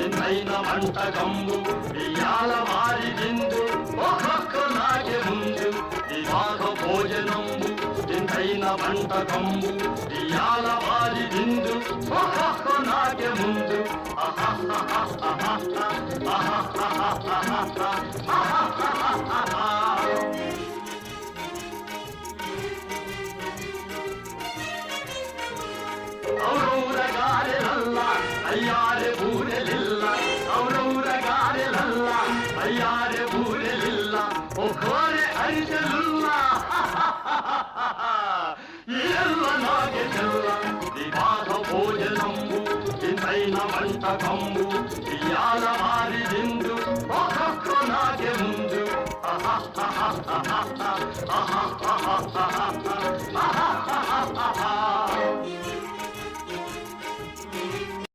వింతైన వంటకంబు ఇయాల వారి విందు ఒక్కొక్క నాకే ముందు వివాహ భోజనంబు వింతైన వంటకంబు ఇయాల వారి విందు ఒక్కొక్క నాకే ముందు ఔరౌరగారెలల్ల అయ్యారె బూరెలిల్ల ఔరౌరగారెలల్ల అయ్యారె బూరెలిల్ల ఒక్కోరె అరిసెలుల్ల ఎల్ల నాగే తెల్ల వివాహ భోజనంబు వింతైన వంటకంబు ఇయాల వారి విందు ఒక్కొక్క నాగే ముందు ఆహా